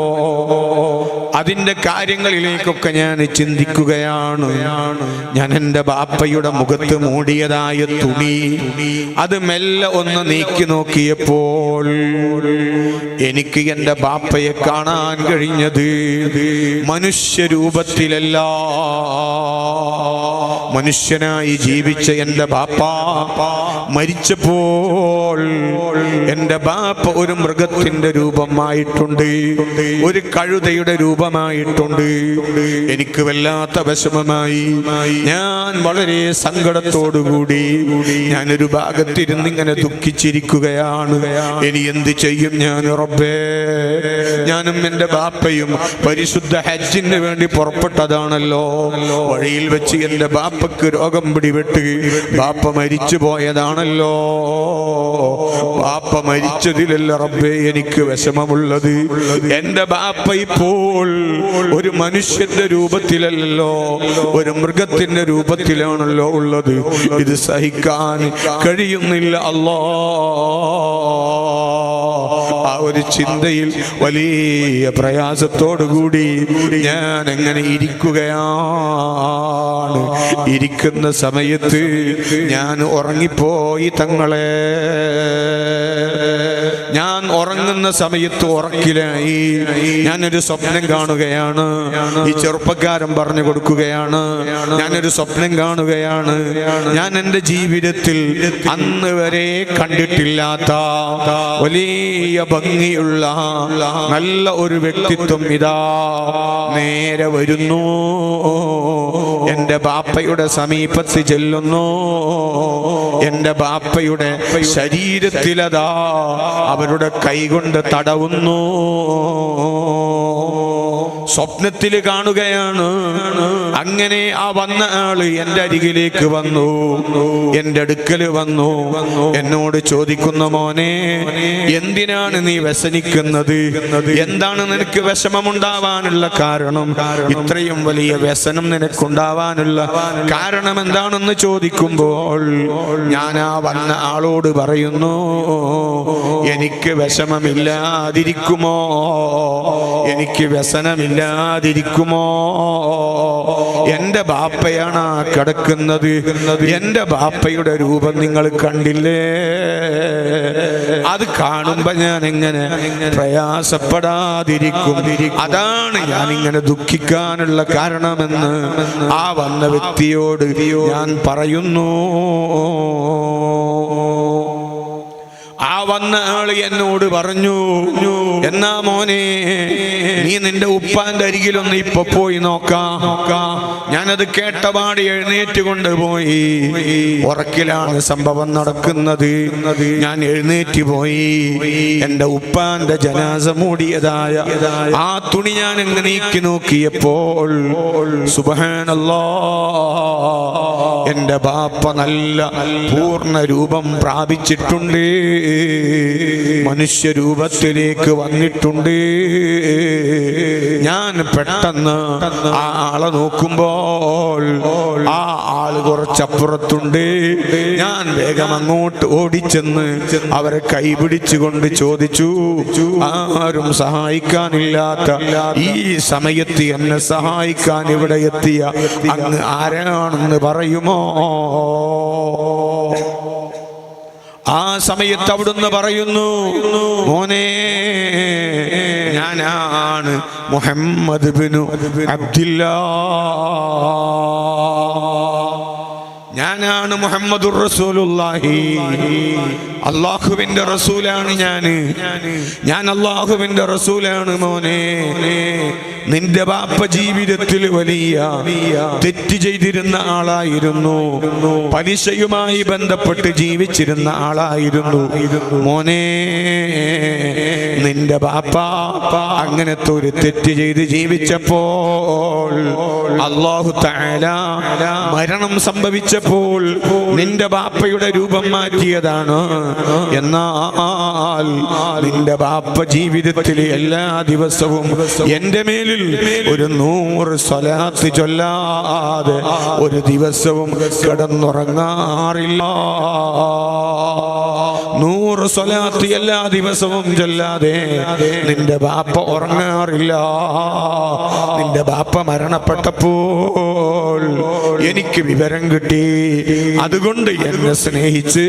അതിൻ്റെ കാര്യങ്ങളിലേക്കൊക്കെ ഞാൻ ചിന്തിക്കുകയാണ്. ഞാൻ എൻ്റെ ബാപ്പയുടെ മുഖത്ത് മൂടിയതായ തുണി അത് മെല്ലെ ഒന്ന് നീക്കി നോക്കിയപ്പോൾ എനിക്ക് എൻ്റെ ബാപ്പയെ കാണാൻ കഴിഞ്ഞത് മനുഷ്യരൂപത്തിലല്ല. മനുഷ്യനായി ജീവിച്ച എൻ്റെ ബാപ്പ മരിച്ചപ്പോൾ എൻ്റെ ബാപ്പ ഒരു മൃഗത്തിൻ്റെ രൂപമായിട്ടുണ്ട്, ഒരു കഴുതയുടെ രൂപമായിട്ടുണ്ട്. എനിക്ക് വല്ലാത്ത വിഷമമായി. ഞാൻ വളരെ സങ്കടത്തോടുകൂടി ഞാനൊരു ഭാഗത്തിരുന്ന് ഇങ്ങനെ ദുഃഖിച്ചിരിക്കുകയാണ്. ഇനി എന്ത് ചെയ്യും ഞാൻ റബ്ബേ? ഞാനും എൻ്റെ ബാപ്പയും പരിശുദ്ധ ഹജ്ജിന് വേണ്ടി പുറപ്പെട്ടതാണല്ലോ. വഴിയിൽ വെച്ച് എൻ്റെ ബാപ്പക്ക് രോഗം പിടിപെട്ട് ബാപ്പ മരിച്ചു പോയതാണല്ലോ. ബാപ്പ മരിച്ചതിലല്ല റബ്ബേ എനിക്ക് വിഷമമുള്ളത്. എൻ്റെ ബാപ്പ ഇപ്പോൾ ഒരു മനുഷ്യന്റെ രൂപത്തിലല്ലോ, ഒരു മൃഗത്തിന്റെ രൂപത്തിലാണല്ലോ ഉള്ളത്. ഇത് സഹിക്കാൻ കഴിയുന്നില്ല അല്ലാ. ആ ഒരു ചിന്തയിൽ വലിയ പ്രയാസത്തോടുകൂടി ഞാൻ എങ്ങനെ ഇരിക്കുകയാണ്. ഇരിക്കുന്ന സമയത്ത് ഞാൻ ഉറങ്ങിപ്പോയി തങ്ങളെ. ഞാൻ ഉറങ്ങുന്ന സമയത്ത് ഉറക്കിലായി. ഞാനൊരു സ്വപ്നം കാണുകയാണ്. ഈ ചെറുപ്പക്കാരൻ പറഞ്ഞു കൊടുക്കുകയാണ്, ഞാനൊരു സ്വപ്നം കാണുകയാണ്. ഞാൻ എൻ്റെ ജീവിതത്തിൽ അന്ന് വരെ കണ്ടിട്ടില്ലാത്ത വലിയ ഭംഗിയുള്ള നല്ല ഒരു വ്യക്തിത്വം ഇതാ നേരെ വരുന്നു. എൻ്റെ ബാപ്പയുടെ സമീപത്ത് ചെല്ലുന്നു. എൻ്റെ ബാപ്പയുടെ ശരീരത്തിലതാ അവരുടെ കൈകൊണ്ട് തടവുന്നു. സ്വപ്നത്തിൽ കാണുകയാണ്. അങ്ങനെ ആ വന്ന ആള് എൻ്റെ അരികിലേക്ക് വന്നു, എൻ്റെ അടുക്കൽ വന്നു. എന്നോട് ചോദിക്കുന്നു, മോനെ എന്തിനാണ് നീ വ്യസനിക്കുന്നത്? എന്താണ് നിനക്ക് വിഷമമുണ്ടാവാനുള്ള കാരണം? ഇത്രയും വലിയ വ്യസനം നിനക്കുണ്ടാവാനുള്ള കാരണം എന്താണെന്ന് ചോദിക്കുമ്പോൾ ഞാൻ ആ വന്ന ആളോട് പറയുന്നു, എനിക്ക് വിഷമമില്ലാതിരിക്കുമോ? എനിക്ക് വ്യസനമില്ലാതിരിക്കുമോ? എൻ്റെ ബാപ്പയാണ് ആ കിടക്കുന്നത്. എൻ്റെ ബാപ്പയുടെ രൂപം നിങ്ങൾ കണ്ടില്ലേ? അത് കാണുമ്പോ ഞാൻ എങ്ങനെ പ്രയാസപ്പെടാതിരിക്കും? അതാണ് ഞാൻ ഇങ്ങനെ ദുഃഖിക്കാനുള്ള കാരണമെന്ന് ആ വന്ന വ്യക്തിയോട് ഞാൻ പറയുന്നു. ആ വന്ന ആള് എന്നോട് പറഞ്ഞു, എന്നാ മോനെ നീ നിന്റെ ഉപ്പാന്റെ അരികിലൊന്ന് ഇപ്പൊ പോയി നോക്കാം. ഞാനത് കേട്ടപാടി എഴുന്നേറ്റ് കൊണ്ടുപോയി. ഉറക്കിലാണ് സംഭവം നടക്കുന്നത്. ഞാൻ എഴുന്നേറ്റ് പോയി. എൻ്റെ ഉപ്പാന്റെ ജനാസ മൂടിയതായ ആ തുണി ഞാൻ എങ്ങനെ നീക്കി നോക്കിയപ്പോൾ സുബ്ഹാനല്ലാഹ്, എൻ്റെ ബാപ്പ നല്ല പൂർണ്ണ രൂപം പ്രാപിച്ചിട്ടുണ്ട്. മനുഷ്യരൂപത്തിലേക്ക് വന്നിട്ടുണ്ട്. ഞാൻ പെട്ടെന്ന് ആ ആളെ നോക്കുമ്പോൾ ആ ആള് കുറച്ചപ്പുറത്തുണ്ട്. ഞാൻ വേഗം അങ്ങോട്ട് ഓടിച്ചെന്ന് അവരെ കൈപിടിച്ചുകൊണ്ട് ചോദിച്ചു, ആരും സഹായിക്കാനില്ലാത്ത ഈ സമയത്ത് എന്നെ സഹായിക്കാൻ ഇവിടെ എത്തിയ അങ്ങ് ആരാണെന്ന് പറയുമോ? ആ സമയത്ത് അവിടുന്ന് പറയുന്നു, മോനെ ഞാനാണ് മുഹമ്മദ് ബിനു അബ്ദുല്ലാഹ്. ഞാനാണ് മുഹമ്മദുർ റസൂലുള്ളാഹി. അല്ലാഹുവിന്റെ റസൂലാണ് ഞാൻ അല്ലാഹുവിന്റെ റസൂലാണ്. മോനെ നിന്റെ ബാപ്പ ജീവിതത്തിൽ വലിയ തെറ്റ് ചെയ്തിരുന്ന ആളായിരുന്നു. പലിശയുമായി ബന്ധപ്പെട്ട് ജീവിച്ചിരുന്ന ആളായിരുന്നു. മോനെ നിന്റെ ബാപ്പ അങ്ങനത്തെ ഒരു തെറ്റ് ചെയ്ത് ജീവിച്ചപ്പോൾ അല്ലാഹു തആല മരണം സംഭവിച്ചപ്പോൾ നിന്റെ ബാപ്പയുടെ രൂപം മാറ്റിയതാണ്. എന്നാൽ നിന്റെ ബാപ്പ ജീവിതത്തിൽ എല്ലാ ദിവസവും എൻ്റെ മേലിൽ ഒരു 100 സ്വലാത്ത് ചൊല്ലാതെ ഒരു ദിവസവും കിടന്നുറങ്ങാറില്ല. 100 സ്വലാത്ത് എല്ലാ ദിവസവും ചൊല്ലാതെ നിന്റെ ബാപ്പ ഉറങ്ങാറില്ല. നിന്റെ ബാപ്പ മരണപ്പെട്ടപ്പോൾ എനിക്ക് വിവരം കിട്ടി. അതുകൊണ്ട് എന്നെ സ്നേഹിച്ച്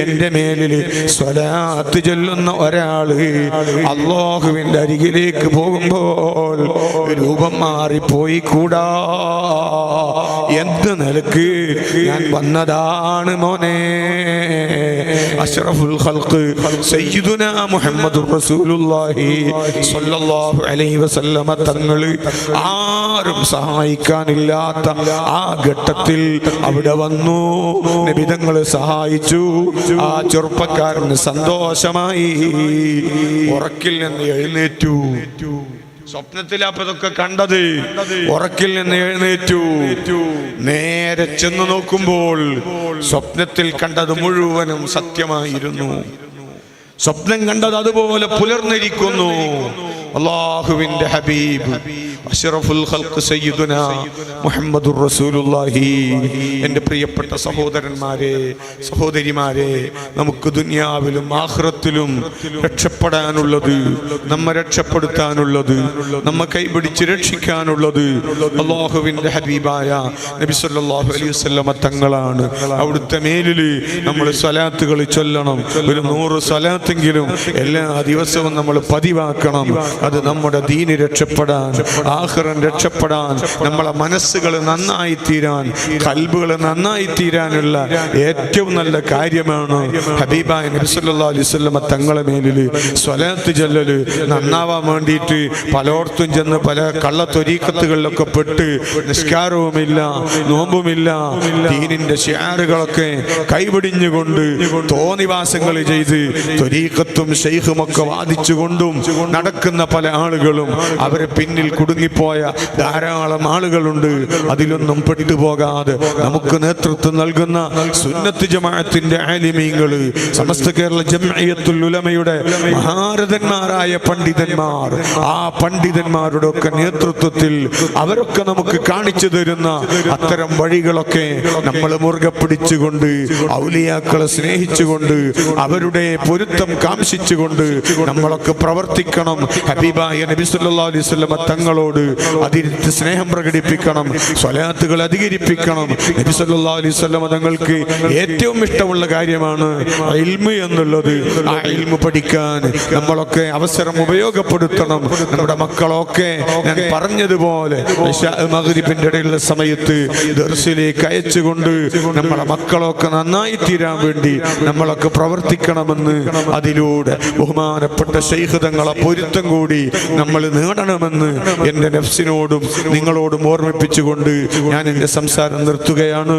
എൻ്റെ മേലിൽ സ്വലാത്ത് ചൊല്ലുന്ന ഒരാള് അല്ലാഹുവിൻ്റെ അരികിലേക്ക് പോകുമ്പോൾ രൂപം മാറിപ്പോയി കൂടാ. എന്ത് നിലക്ക് ഞാൻ വന്നതാണ് മോനെ. അഷ്റഫുൽ ഖൽഖ് സയ്യിദുനാ മുഹമ്മദുർ റസൂലുള്ളാഹി സ്വല്ലല്ലാഹു അലൈഹി വസല്ലമ തങ്ങൾ ആരും സഹായിക്കാനില്ലാത്ത ആ ഘട്ടത്തിൽ അവിടെ വന്നു. നബി തങ്ങൾ സഹായിച്ചു. ആ ചെറുപ്പക്കാരന് സന്തോഷമായി. ഉറക്കിൽ നിന്ന് എഴുന്നേറ്റു. സ്വപ്നത്തിലാപ്പതൊക്കെ കണ്ടത്. ഉറക്കിൽ നിന്ന് എഴുന്നേറ്റു. നേരെ ചെന്ന് നോക്കുമ്പോൾ സ്വപ്നത്തിൽ കണ്ടത് മുഴുവനും സത്യമായിരുന്നു. സ്വപ്നം കണ്ടത് അതുപോലെ പുലർന്നിരിക്കുന്നു. അല്ലാഹുവിൻ്റെ ഹബീബ് അഷ്റഫുൽ ഖൽഖ് സയ്യിദുനാ മുഹമ്മദുർ റസൂലുള്ളാഹി. എൻ്റെ പ്രിയപ്പെട്ട സഹോദരന്മാരെ, സഹോദരിമാരെ, നമുക്ക് ദുനിയാവിലും ആഖിറത്തിലും രക്ഷപ്പെടാനുള്ളത്, നമ്മെ രക്ഷപ്പെടുത്താനുള്ളത്, നമ്മെ കൈപിടിച്ച് രക്ഷിക്കാനുള്ളത് അല്ലാഹുവിൻ്റെ ഹബീബായ നബി സല്ലല്ലാഹു അലൈഹി വസല്ലമ തങ്ങളാണ്. അവിടുത്തെ മേലിൽ നമ്മൾ സ്വലാത്തുകൾ ചൊല്ലണം. ഒരു 100 സ്വലാത്തെങ്കിലും എല്ലാ ദിവസവും നമ്മൾ പതിവാക്കണം. അത് നമ്മുടെ ദീന് രക്ഷപ്പെടാൻ, ആഖിറം രക്ഷപ്പെടാൻ, നമ്മളെ മനസ്സുകൾ നന്നായി തീരാൻ, ഖൽബുകൾ നന്നായി തീരാനുള്ള ഏറ്റവും നല്ല കാര്യമാണ് ഹബീബായ നബി സല്ലല്ലാഹു അലൈഹി വസല്ലമ തങ്ങളെ മേലിൽ സ്വലാത്ത് ചൊല്ലല്. നന്നാവാൻ വേണ്ടിയിട്ട് പലയിടത്തും ചെന്ന് പല കള്ളത്തൊരീക്കത്തുകളിലൊക്കെ പെട്ട് നിസ്കാരവുമില്ല, നോമ്പുമില്ല, ദീനിന്റെ ശിആറുകളൊക്കെ കൈപിടിഞ്ഞുകൊണ്ട് തോന്നിവാസങ്ങൾ ചെയ്ത് ത്വരീഖത്തും ശൈഖുമൊക്കെ വാദിച്ചുകൊണ്ടും നടക്കുന്ന പല ആളുകളും അവരെ പിന്നിൽ കുടുങ്ങിപ്പോയ ധാരാളം ആളുകളുണ്ട്. അതിലൊന്നും പെട്ടുപോകാതെ നമുക്ക് നേതൃത്വം നൽകുന്ന സുന്നത്ത് ജമാഅത്തിന്റെ ആലിമീങ്ങൾ, സമസ്ത കേരള ജംഇയ്യത്തുൽ ഉലമയുടെ മഹാരഥന്മാരായ പണ്ഡിതന്മാർ, ആ പണ്ഡിതന്മാരുടെ ഒക്കെ നേതൃത്വത്തിൽ അവരൊക്കെ നമുക്ക് കാണിച്ചു തരുന്ന അത്തരം വഴികളൊക്കെ നമ്മൾ മുറുകെ പിടിച്ചുകൊണ്ട്, ഔലിയാക്കളെ സ്നേഹിച്ചുകൊണ്ട്, അവരുടെ പൊരുത്തം കാംക്ഷിച്ചുകൊണ്ട് നമ്മളൊക്കെ പ്രവർത്തിക്കണം. ഹബീബായ നബി സല്ലല്ലാഹു അലൈഹി വസല്ലമ തങ്ങളോട് അതിരിച്ച് സ്നേഹം പ്രകടിപ്പിക്കണം. സ്വലാത്തുകൾ അധികരിപ്പിക്കണം. നബി സല്ലല്ലാഹു അലൈഹി വസല്ലമ തങ്ങൾക്ക് ഏറ്റവും ഇഷ്ടമുള്ള കാര്യമാണ് ഇൽമ് എന്നുള്ളത്. ആ ഇൽമ് പഠിക്കാൻ നമ്മളൊക്കെ അവസരം ഉപയോഗപ്പെടുത്തണം. നമ്മുടെ മക്കളൊക്കെ ഞാൻ പറഞ്ഞതുപോലെ മഗ്രിബിന്റെ ഇടയിലുള്ള സമയത്ത് ദർസിലേക്ക് അയച്ചുകൊണ്ട് നമ്മളെ മക്കളൊക്കെ നന്നായി തീരാൻ വേണ്ടി നമ്മളൊക്കെ പ്രവർത്തിക്കണമെന്ന്, അതിലൂടെ ബഹുമാനപ്പെട്ട ശൈഖ് തങ്ങളെ പൊരുത്തം കൂടി നമ്മൾ നേടണമെന്ന് എൻ്റെ നഫ്സിനോടും നിങ്ങളോടും ഓർമ്മിപ്പിച്ചുകൊണ്ട് ഞാൻ എൻ്റെ സംസാരം നിർത്തുകയാണ്.